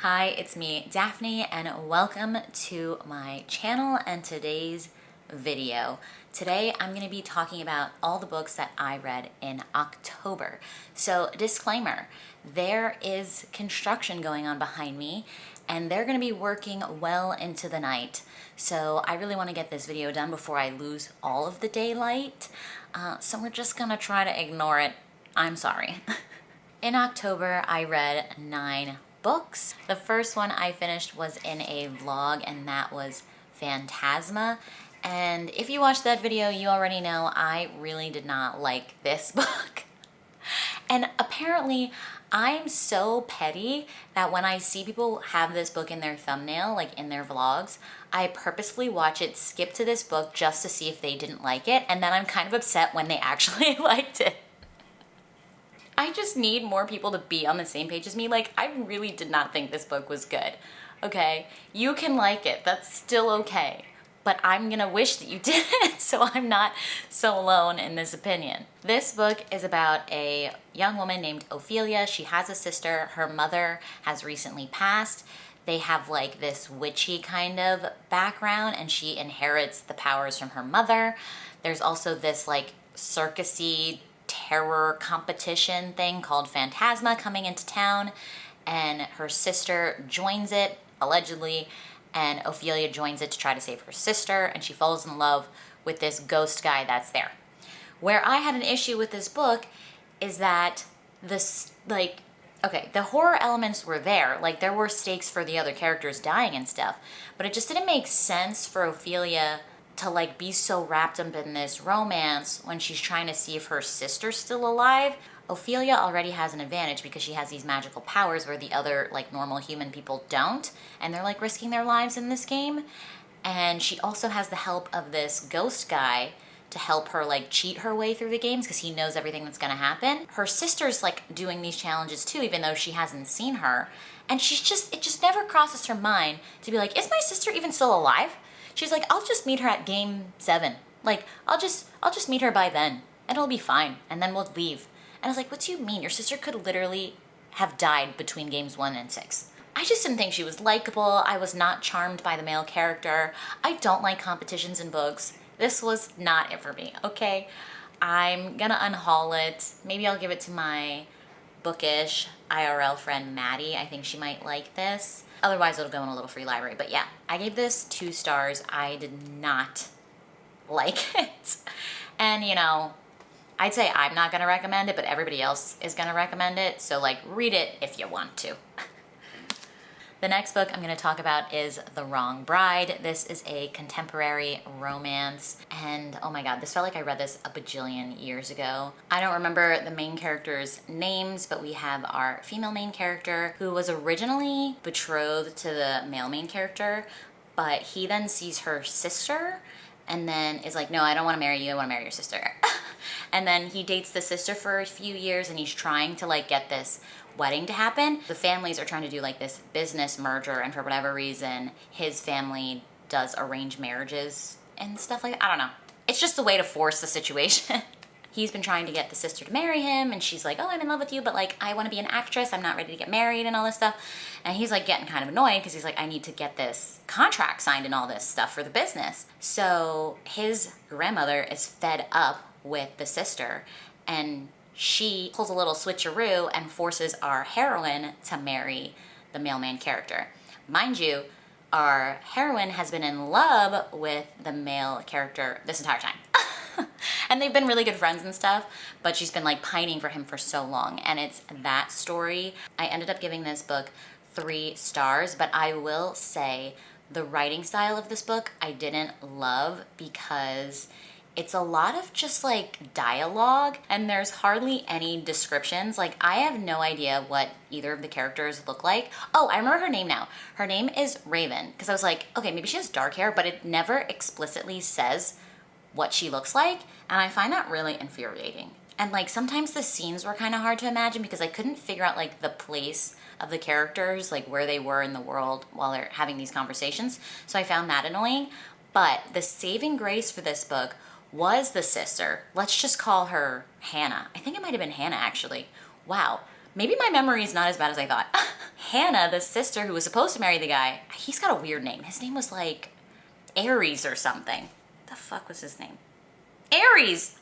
Hi, it's me, Daphne, and welcome to my channel and today's video. Today I'm going to be talking about all the books that I read in October. So, disclaimer, there is construction going on behind me and they're going to be working well into the night. So I really want to get this video done before I lose all of the daylight. So we're just going to try to ignore it. I'm sorry. In October, I read 9 books. The first one I finished was in a vlog, and that was Fantasia. And if you watched that video, you already know I really did not like this book. And apparently, I'm so petty that when I see people have this book in their thumbnail, like in their vlogs, I purposefully watch it skip to this book just to see if they didn't like it, and then I'm kind of upset when they actually liked it. I just need more people to be on the same page as me. Like, I really did not think this book was good, okay? You can like it, that's still okay. But I'm gonna wish that you didn't, so I'm not so alone in this opinion. This book is about a young woman named Ophelia. She has a sister. Her mother has recently passed. They have like this witchy kind of background, and she inherits the powers from her mother. There's also this like circusy terror competition thing called Fantasia coming into town, and her sister joins it, allegedly, and Ophelia joins it to try to save her sister, and she falls in love with this ghost guy that's there. Where I had an issue with this book is that this, like, okay, the horror elements were there, like there were stakes for the other characters dying and stuff, but it just didn't make sense for Ophelia to like be so wrapped up in this romance when she's trying to see if her sister's still alive. Ophelia already has an advantage because she has these magical powers where the other like normal human people don't, and they're like risking their lives in this game. And she also has the help of this ghost guy to help her like cheat her way through the games because he knows everything that's gonna happen. Her sister's like doing these challenges too, even though she hasn't seen her. And it just never crosses her mind to be like, is my sister even still alive? She's like, I'll just meet her at game 7. Like, I'll just meet her by then, and it'll be fine, and then we'll leave. And I was like, what do you mean? Your sister could literally have died between games 1 and 6. I just didn't think she was likable. I was not charmed by the male character. I don't like competitions in books. This was not it for me, okay? I'm gonna unhaul it. Maybe I'll give it to my bookish IRL friend Maddie. I think she might like this. Otherwise, it'll go in a little free library. But yeah, I gave this 2 stars. I did not like it. And you know, I'd say I'm not gonna recommend it, but everybody else is gonna recommend it. So like, read it if you want to. The next book I'm going to talk about is The Wrong Bride. This is a contemporary romance, and oh my god, this felt like I read this a bajillion years ago. I don't remember the main characters' names, but we have our female main character who was originally betrothed to the male main character, but he then sees her sister and then is like, no, I don't want to marry you, I want to marry your sister. And then he dates the sister for a few years, and he's trying to like get this wedding to happen. The families are trying to do like this business merger, and for whatever reason, his family does arranged marriages and stuff like that. I don't know. It's just a way to force the situation. He's been trying to get the sister to marry him, and she's like, oh, I'm in love with you, but like, I want to be an actress. I'm not ready to get married and all this stuff. And he's like getting kind of annoyed because he's like, I need to get this contract signed and all this stuff for the business. So his grandmother is fed up with the sister, and she pulls a little switcheroo and forces our heroine to marry the male main character. Mind you, our heroine has been in love with the male character this entire time. And they've been really good friends and stuff, but she's been like pining for him for so long, and it's that story. I ended up giving this book 3 stars, but I will say the writing style of this book I didn't love because it's a lot of just like dialogue, and there's hardly any descriptions. Like, I have no idea what either of the characters look like. Oh, I remember her name now. Her name is Raven, because I was like, okay, maybe she has dark hair, but it never explicitly says what she looks like, and I find that really infuriating. And like, sometimes the scenes were kind of hard to imagine because I couldn't figure out like the place of the characters, like where they were in the world while they're having these conversations. So I found that annoying. But the saving grace for this book was the sister. Let's just call her Hannah. I think it might have been Hannah, actually. Wow. Maybe my memory is not as bad as I thought. Hannah, the sister who was supposed to marry the guy, he's got a weird name. His name was like Aries or something. What the fuck was his name? Aries!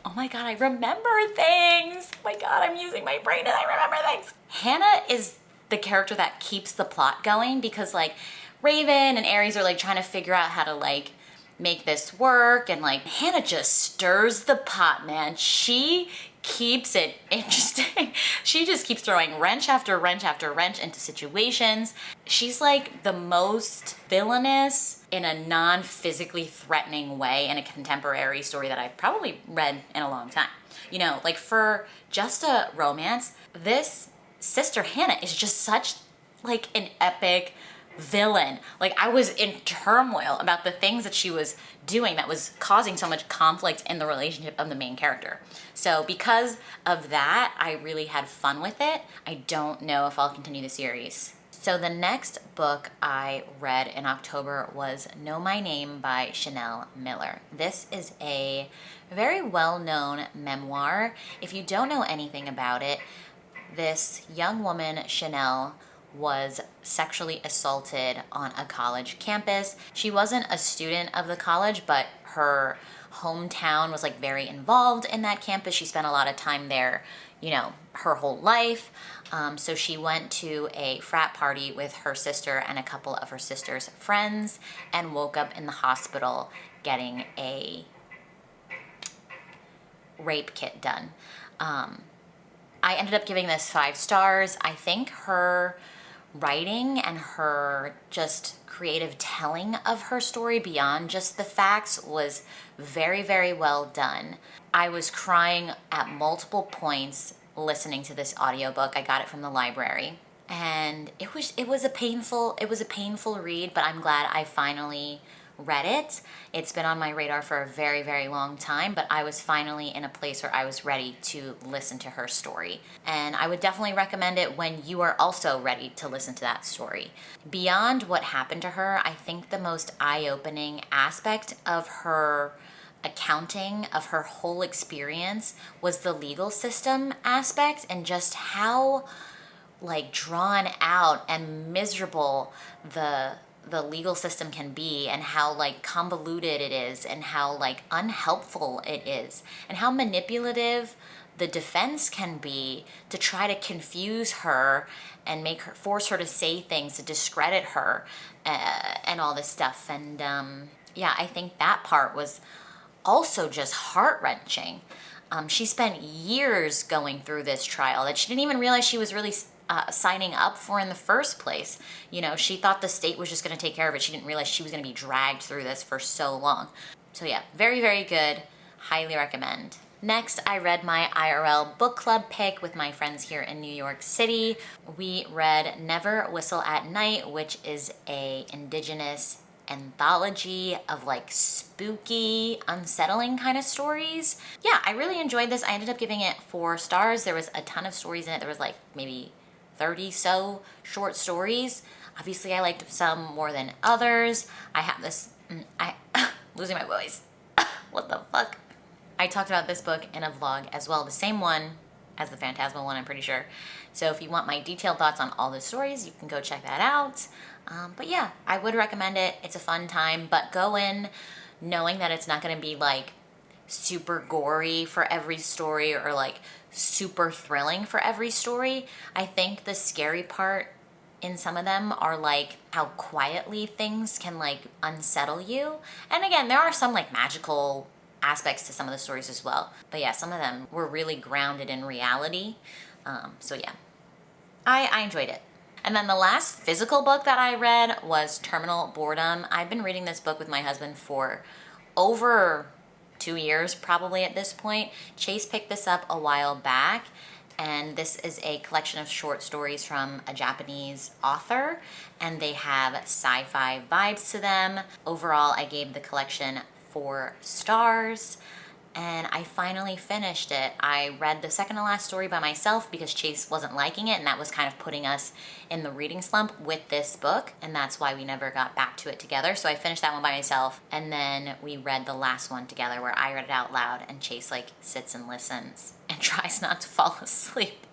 Oh my God, I remember things. Oh my God, I'm using my brain and I remember things. Hannah is the character that keeps the plot going because like Raven and Aries are like trying to figure out how to like make this work, and like Hannah just stirs the pot, man. She keeps it interesting. She just keeps throwing wrench after wrench after wrench into situations. She's like the most villainous in a non-physically threatening way in a contemporary story that I've probably read in a long time. You know, like for just a romance, this sister Hannah is just such like an epic villain. Like I was in turmoil about the things that she was doing that was causing so much conflict in the relationship of the main character. So because of that, I really had fun with it. I don't know if I'll continue the series. So the next book I read in October was Know My Name by Chanel Miller. This is a very well-known memoir. If you don't know anything about it, this young woman, Chanel, was sexually assaulted on a college campus. She wasn't a student of the college, but her hometown was like very involved in that campus. She spent a lot of time there, you know, her whole life. So she went to a frat party with her sister and a couple of her sister's friends and woke up in the hospital getting a rape kit done. I ended up giving this 5 stars. I think her writing and her just creative telling of her story beyond just the facts was very, very well done. I was crying at multiple points listening to this audiobook. I got it from the library, and it was a painful read, but I'm glad I finally read it. It's been on my radar for a very, very long time, but I was finally in a place where I was ready to listen to her story. And I would definitely recommend it when you are also ready to listen to that story. Beyond what happened to her, I think the most eye-opening aspect of her accounting of her whole experience was the legal system aspect, and just how like drawn out and miserable the legal system can be, and how like convoluted it is, and how like unhelpful it is, and how manipulative the defense can be to try to confuse her and make her, force her to say things to discredit her, and all this stuff. And yeah, I think that part was also just heart-wrenching. She spent years going through this trial that she didn't even realize she was really signing up for in the first place. You know, she thought the state was just going to take care of it. She didn't realize she was going to be dragged through this for so long. So yeah, very, very good. Highly recommend. Next, I read my IRL book club pick with my friends here in New York City. We read Never Whistle at Night, which is a indigenous anthology of like spooky, unsettling kind of stories. Yeah, I really enjoyed this. I ended up giving it 4 stars. There was a ton of stories in it. There was like maybe 30 so short stories. Obviously, I liked some more than others. I have this, losing my voice. What the fuck? I talked about this book in a vlog as well, the same one as the Phantasma one, I'm pretty sure. So if you want my detailed thoughts on all the stories, you can go check that out. But yeah, I would recommend it. It's a fun time, but go in knowing that it's not going to be like super gory for every story or like super thrilling for every story. I think the scary part in some of them are like how quietly things can like unsettle you. And again, there are some like magical aspects to some of the stories as well. But yeah, some of them were really grounded in reality. So yeah, I enjoyed it. And then the last physical book that I read was Terminal Boredom. I've been reading this book with my husband for over 2 years probably at this point. Chase picked this up a while back, and this is a collection of short stories from a Japanese author, and they have sci-fi vibes to them. Overall, I gave the collection 4 stars. And I finally finished it. I read the second to last story by myself because Chase wasn't liking it, and that was kind of putting us in the reading slump with this book, and that's why we never got back to it together. So I finished that one by myself, and then we read the last one together where I read it out loud and Chase like sits and listens and tries not to fall asleep.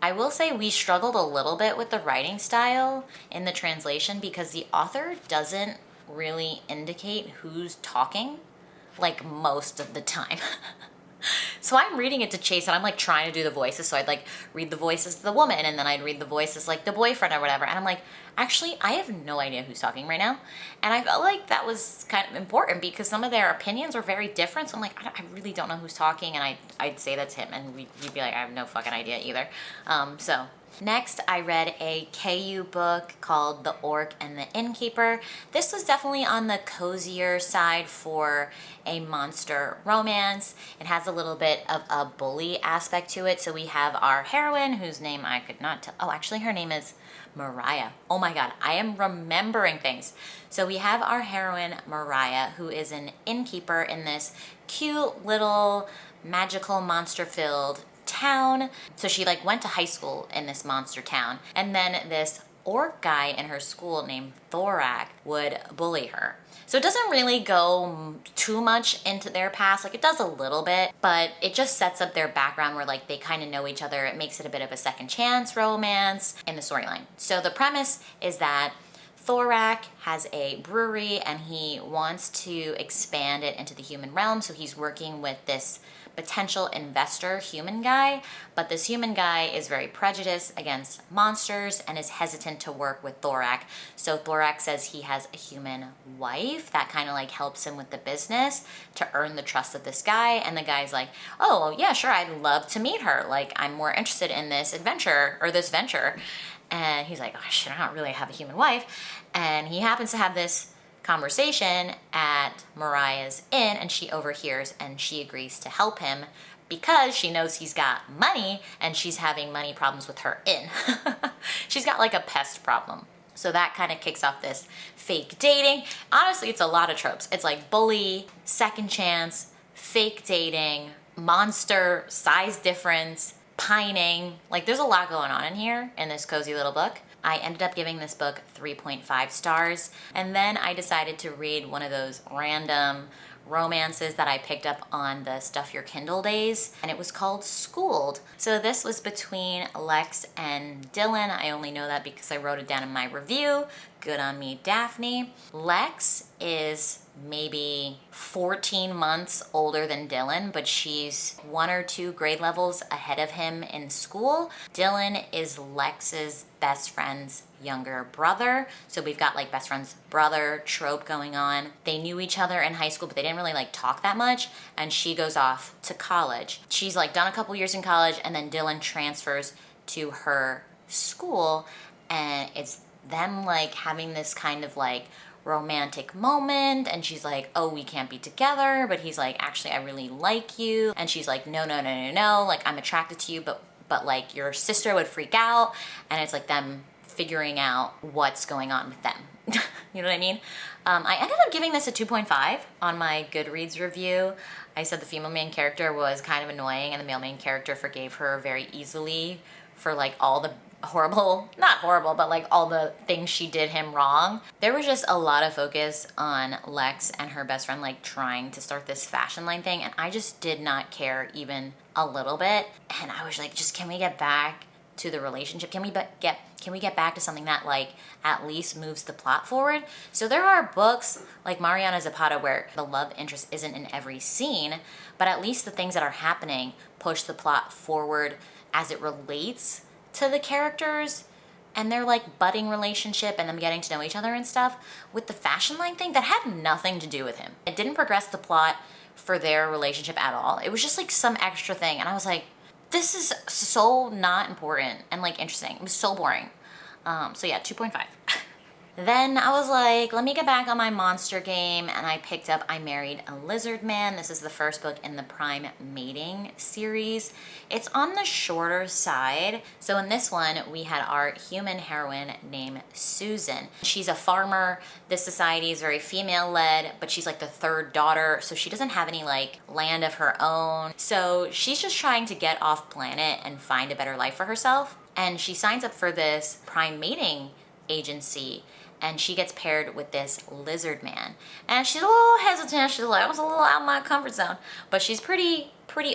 I will say we struggled a little bit with the writing style in the translation because the author doesn't really indicate who's talking, like, most of the time. So I'm reading it to Chase and I'm like trying to do the voices. So I'd like read the voices of the woman and then I'd read the voices like the boyfriend or whatever. And I'm like, actually, I have no idea who's talking right now. And I felt like that was kind of important because some of their opinions were very different. So I'm like, I really don't know who's talking. And I'd say that's him. And you'd be like, I have no fucking idea either. So next, I read a KU book called The Orc and the Innkeeper. This was definitely on the cozier side for a monster romance. It has a little bit of a bully aspect to it. So we have our heroine, whose name I could not tell. Oh, actually, her name is Mariah. Oh my God, I am remembering things. So we have our heroine, Mariah, who is an innkeeper in this cute little magical monster-filled town. So she like went to high school in this monster town, and then this orc guy in her school named Thorak would bully her. So it doesn't really go too much into their past, like it does a little bit, but it just sets up their background where like they kind of know each other. It makes it a bit of a second chance romance in the storyline. So the premise is that Thorak has a brewery and he wants to expand it into the human realm. So he's working with this potential investor human guy, but this human guy is very prejudiced against monsters and is hesitant to work with Thorak. So Thorak says he has a human wife that kind of like helps him with the business to earn the trust of this guy. And the guy's like, oh yeah, sure, I'd love to meet her. Like I'm more interested in this adventure or this venture. And he's like, oh shit, I don't really have a human wife. And he happens to have this conversation at Mariah's inn and she overhears and she agrees to help him because she knows he's got money and she's having money problems with her inn. She's got like a pest problem. So that kind of kicks off this fake dating. Honestly, it's a lot of tropes. It's like bully, second chance, fake dating, monster, size difference, pining. Like there's a lot going on in here in this cozy little book. I ended up giving this book 3.5 stars, and then I decided to read one of those random romances that I picked up on the Stuff Your Kindle days, and it was called Schooled. So this was between Lex and Dylan. I only know that because I wrote it down in my review. Good on me, Daphne. Lex is maybe 14 months older than Dylan, but she's 1 or 2 grade levels ahead of him in school. Dylan is Lex's best friend's younger brother. So we've got like best friend's brother trope going on. They knew each other in high school, but they didn't really like talk that much. And she goes off to college. She's like done a couple years in college, and then Dylan transfers to her school, and it's them like having this kind of like romantic moment, and she's like, oh, we can't be together, but he's like, actually I really like you, and she's like, no, like I'm attracted to you, but like your sister would freak out, and it's like them figuring out what's going on with them. You know what I mean? I ended up giving this a 2.5 on my Goodreads review. I said the female main character was kind of annoying and the male main character forgave her very easily for like all the horrible, not horrible, but like all the things she did him wrong. There was just a lot of focus on Lex and her best friend like trying to start this fashion line thing, and I just did not care even a little bit. And I was like, just can we get back to the relationship? Can we get back to something that like at least moves the plot forward? So there are books like Mariana Zapata where the love interest isn't in every scene, but at least the things that are happening push the plot forward as it relates to the characters and their like budding relationship and them getting to know each other and stuff. With the fashion line thing, that had nothing to do with him. It didn't progress the plot for their relationship at all. It was just like some extra thing, and I was like, this is so not important and like interesting. It was so boring. So yeah, 2.5. Then I was like, let me get back on my monster game, and I picked up I Married a Lizardman. This is the first book in the Prime Mating series. It's on the shorter side. So in this one, we had our human heroine named Susan. She's a farmer. This society is very female-led, but she's like the third daughter, so she doesn't have any like land of her own. So she's just trying to get off planet and find a better life for herself. And she signs up for this Prime Mating agency. and she gets paired with this Lizardman. And she's a little hesitant. She's like, I was a little out of my comfort zone. But she's pretty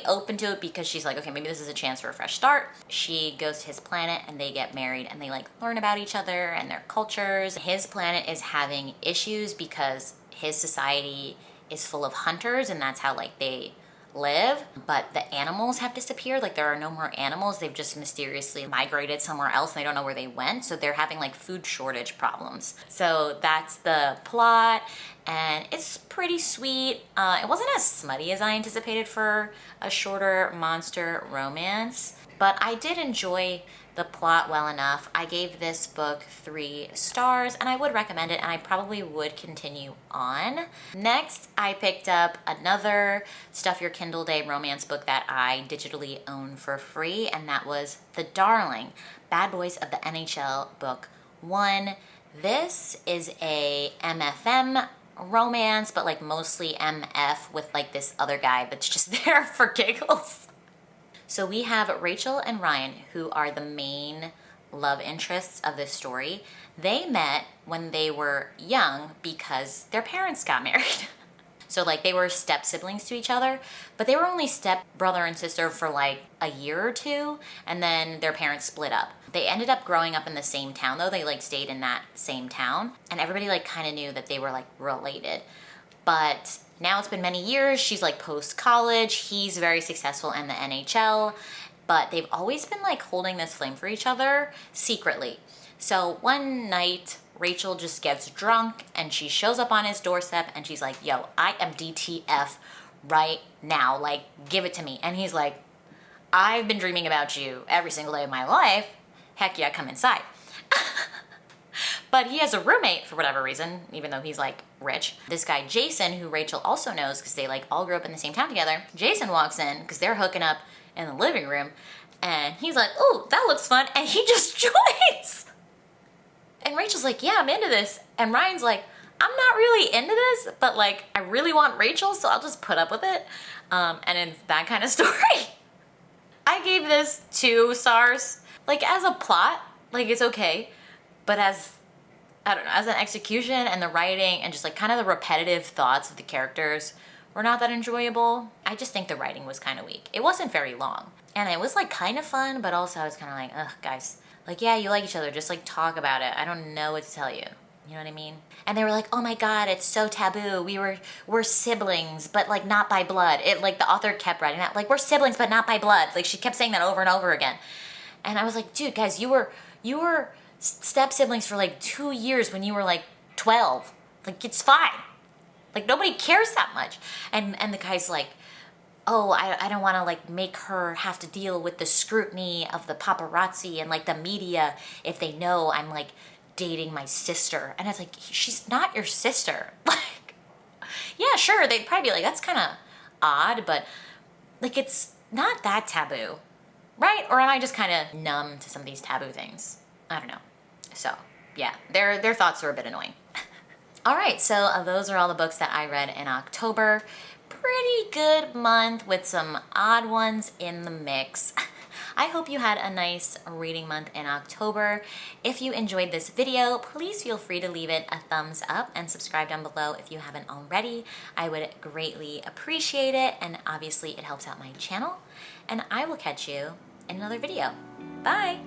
open to it because she's like, okay, maybe this is a chance for a fresh start. She goes to his planet and they get married and they like learn about each other and their cultures. His planet is having issues because his society is full of hunters and that's how like they live, but the animals have disappeared. Like there are no more animals. They've just mysteriously migrated somewhere else and they don't know where they went. So they're having like food shortage problems. So that's the plot and it's pretty sweet. It wasn't as smutty as I anticipated for a shorter monster romance, but I did enjoy the plot well enough. I gave this book 3 stars and I would recommend it and I probably would continue on. Next, I picked up another Stuff Your Kindle Day romance book that I digitally own for free, and that was The Darling, Bad Boys of the NHL Book 1. This is a MFM romance, but like mostly MF with like this other guy that's just there for giggles. So we have Rachel and Ryan, who are the main love interests of this story. They met when they were young because their parents got married. So like they were step siblings to each other, but they were only step brother and sister for like a year or two, and then their parents split up. They ended up growing up in the same town though. They like stayed in that same town and everybody like kind of knew that they were like related. But now it's been many years. She's like post-college. He's very successful in the NHL, but they've always been like holding this flame for each other secretly. So one night, Rachel just gets drunk and she shows up on his doorstep and she's like, yo, I am DTF right now. Like, give it to me. And he's like, I've been dreaming about you every single day of my life. Heck yeah, come inside. But he has a roommate for whatever reason, even though he's like rich. This guy, Jason, who Rachel also knows because they like all grew up in the same town together. Jason walks in because they're hooking up in the living room and he's like, oh, that looks fun. And he just joins. And Rachel's like, yeah, I'm into this. And Ryan's like, I'm not really into this, but like, I really want Rachel, so I'll just put up with it. And it's that kind of story. I gave this 2 stars. Like as a plot, like it's okay. But as, I don't know, as an execution and the writing and just like kind of the repetitive thoughts of the characters were not that enjoyable. I just think the writing was kind of weak. It wasn't very long. And it was like kind of fun, but also I was kind of like, ugh, guys. Like, yeah, you like each other, just like talk about it. I don't know what to tell you. You know what I mean? And they were like, oh my God, it's so taboo. We're siblings, but like not by blood. It like the author kept writing that, like we're siblings, but not by blood. Like she kept saying that over and over again. And I was like, dude, guys, you were step siblings for like 2 years when you were like 12. Like it's fine. Like nobody cares that much. And the guy's like, oh, I don't want to like make her have to deal with the scrutiny of the paparazzi and like the media if they know I'm like dating my sister. And it's like, she's not your sister. Like, yeah, sure, they'd probably be like, that's kind of odd, but like it's not that taboo, right? Or am I just kind of numb to some of these taboo things? I don't know. So yeah, their thoughts were a bit annoying. All right, so those are all the books that I read in October. Pretty good month with some odd ones in the mix. I hope you had a nice reading month in October. If you enjoyed this video, please feel free to leave it a thumbs up and subscribe down below if you haven't already. I would greatly appreciate it, and obviously it helps out my channel. And I will catch you in another video. Bye!